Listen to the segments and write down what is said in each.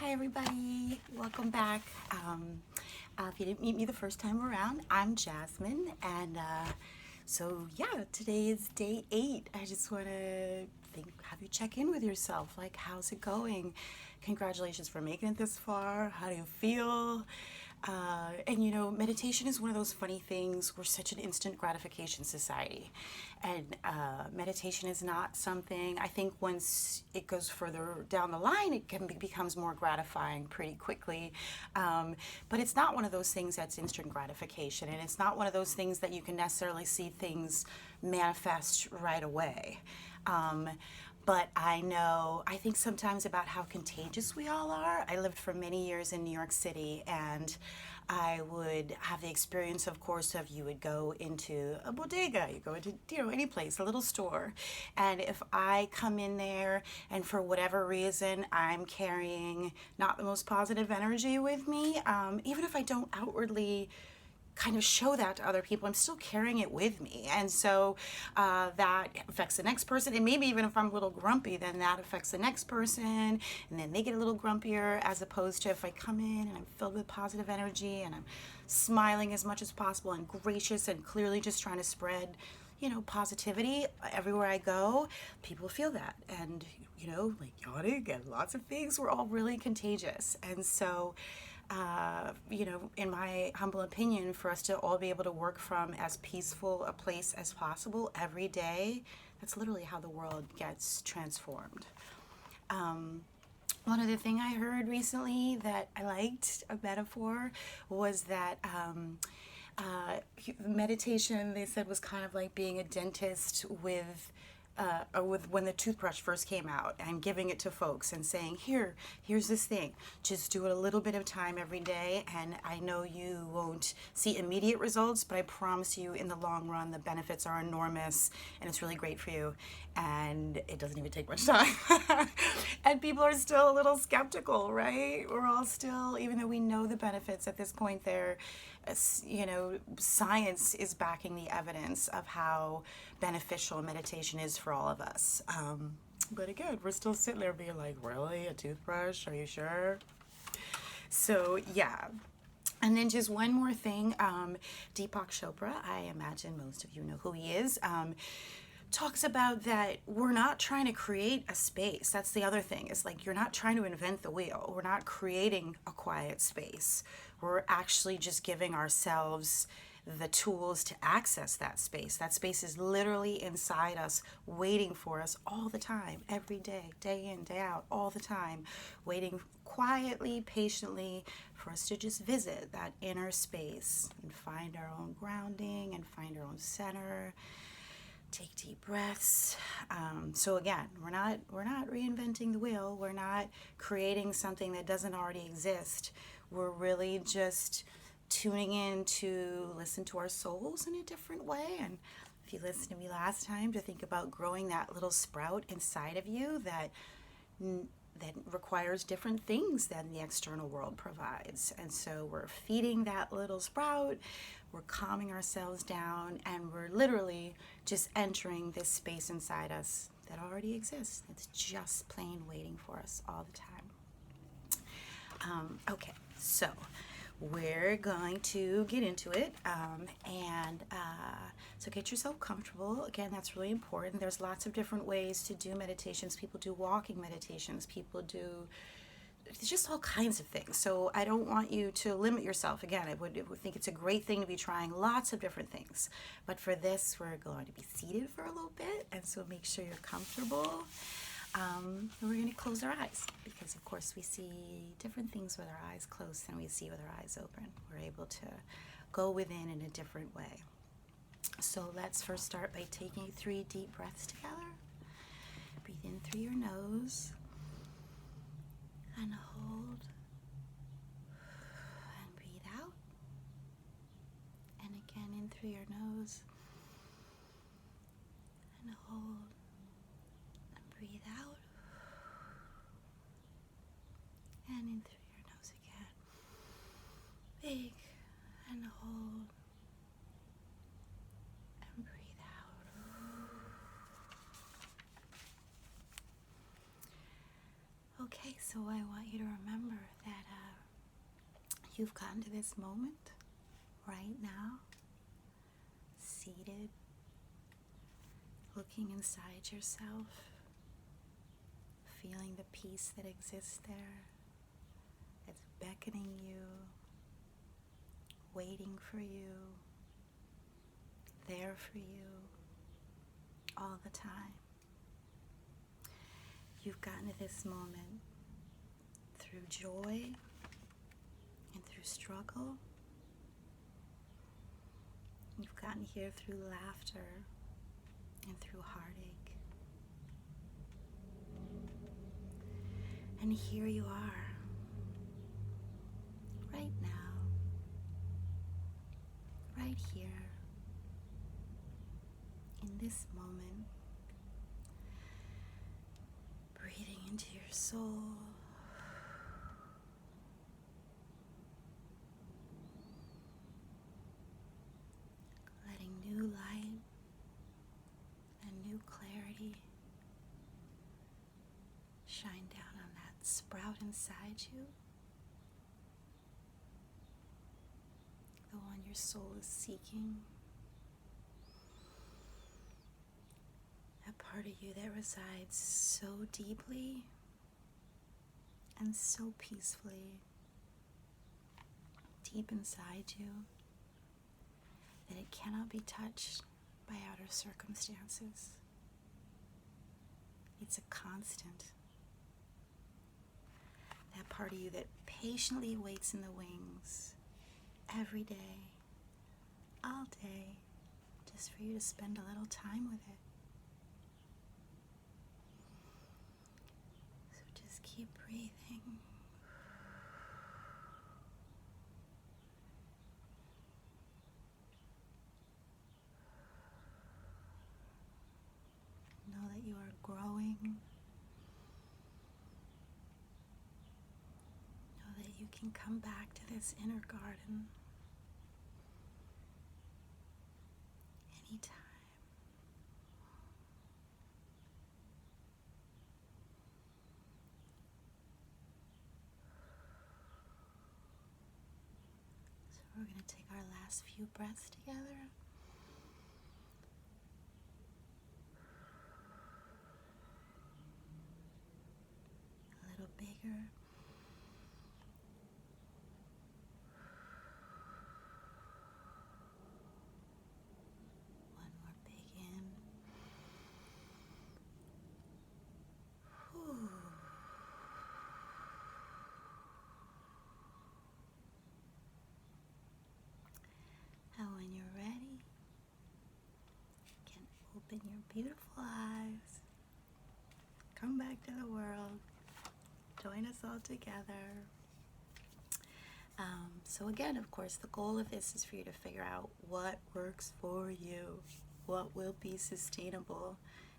Hi everybody, welcome back. If you didn't meet me the first time around, I'm Jasmine, and today is day 8. I just want to have you check in with yourself, like how's it going? Congratulations for making it this far. How do you feel? Meditation is one of those funny things. We're such an instant gratification society. And meditation is not something, I think once it goes further down the line, becomes more gratifying pretty quickly. But it's not one of those things that's instant gratification. And it's not one of those things that you can necessarily see things manifest right away. But I think sometimes about how contagious we all are. I lived for many years in New York City, and I would have the experience, of course, of you would go into a bodega, you go into, any place, a little store. And if I come in there and for whatever reason, I'm carrying not the most positive energy with me, even if I don't outwardly kind of show that to other people, I'm still carrying it with me. And so that affects the next person. And maybe even if I'm a little grumpy, then that affects the next person. And then they get a little grumpier, as opposed to if I come in and I'm filled with positive energy and I'm smiling as much as possible and gracious and clearly just trying to spread positivity everywhere I go, people feel that. And, like yawning and lots of things, we're all really contagious. And so, in my humble opinion, for us to all be able to work from as peaceful a place as possible every day, that's literally how the world gets transformed. One other thing I heard recently that I liked, a metaphor, was that meditation, they said, was kind of like being a dentist with when the toothbrush first came out, and giving it to folks and saying, here's this thing, just do it a little bit of time every day, and I know you won't see immediate results, but I promise you in the long run the benefits are enormous and it's really great for you, and it doesn't even take much time. And people are still a little skeptical, right? We're all still, even though we know the benefits at this point, science is backing the evidence of how beneficial meditation is for all of us. But again, we're still sitting there being like, really? A toothbrush? Are you sure? So, yeah. And then just one more thing. Deepak Chopra, I imagine most of you know who he is, talks about that we're not trying to create a space. That's the other thing. It's like you're not trying to invent the wheel. We're not creating a quiet space. We're actually just giving ourselves the tools to access that space. That space is literally inside us, waiting for us all the time, every day, day in, day out, all the time, waiting quietly, patiently for us to just visit that inner space and find our own grounding and find our own center. Take deep breaths. So again, we're not reinventing the wheel. We're not creating something that doesn't already exist. We're really just tuning in to listen to our souls in a different way. And if you listened to me last time, to think about growing that little sprout inside of you that requires different things than the external world provides. And so we're feeding that little sprout, we're calming ourselves down, and we're literally just entering this space inside us that already exists. It's just plain waiting for us all the time. Okay, so we're going to get into it, so get yourself comfortable. Again, that's really important. There's lots of different ways to do meditations. People do walking meditations. People do just all kinds of things. So I don't want you to limit yourself. Again, I would think it's a great thing to be trying lots of different things. But for this, we're going to be seated for a little bit, and so make sure you're comfortable. And we're going to close our eyes, because of course we see different things with our eyes closed than we see with our eyes open. We're able to go within in a different way. So let's first start by taking 3 deep breaths together. Breathe in through your nose and hold, and breathe out, and again in through your nose and hold. Breathe out, and in through your nose again. Big, and hold, and breathe out. Okay, So I want you to remember that you've gotten to this moment right now, seated, looking inside yourself, feeling the peace that exists there. It's beckoning you, waiting for you, there for you, all the time. You've gotten to this moment through joy and through struggle. You've gotten here through laughter and through heartache. And here you are, right now, right here, in this moment, breathing into your soul, letting new light and new clarity shine down on that sprout inside you, the one your soul is seeking, that part of you that resides so deeply and so peacefully deep inside you that it cannot be touched by outer circumstances. It's a constant. That part of you that patiently waits in the wings every day, all day, just for you to spend a little time with it. So just keep breathing. Know that you are growing. Know that you can come back to this inner garden anytime. So we're going to take our last few breaths together. A little bigger. One more big in. Whew. And when you're ready, you can open your beautiful eyes. Come back to the world. Join us all together. So again, of course, the goal of this is for you to figure out what works for you, what will be sustainable.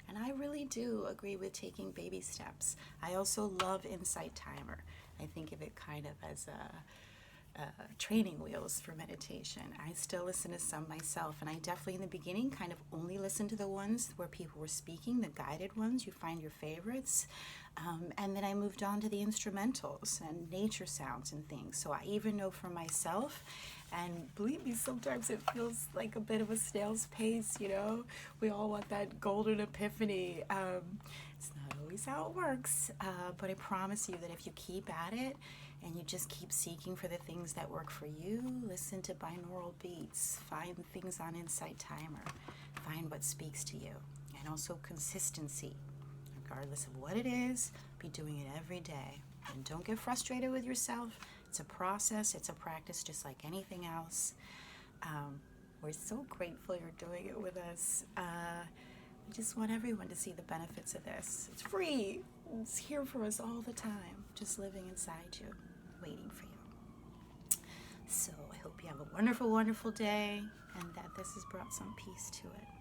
And I really do agree with taking baby steps. I also love Insight Timer. I think of it kind of as training wheels for meditation. I still listen to some myself, and I definitely in the beginning kind of only listened to the ones where people were speaking, the guided ones. You find your favorites. And then I moved on to the instrumentals and nature sounds and things. So I even know for myself, and believe me, sometimes it feels like a bit of a snail's pace, you know? We all want that golden epiphany. It's not always how it works, but I promise you that if you keep at it and you just keep seeking for the things that work for you, listen to binaural beats, find things on Insight Timer, find what speaks to you, and also consistency. Regardless of what it is, be doing it every day. And don't get frustrated with yourself. It's a process, it's a practice just like anything else. We're so grateful you're doing it with us. We just want everyone to see the benefits of this. It's free. It's here for us all the time, just living inside you, waiting for you. So I hope you have a wonderful, wonderful day and that this has brought some peace to it.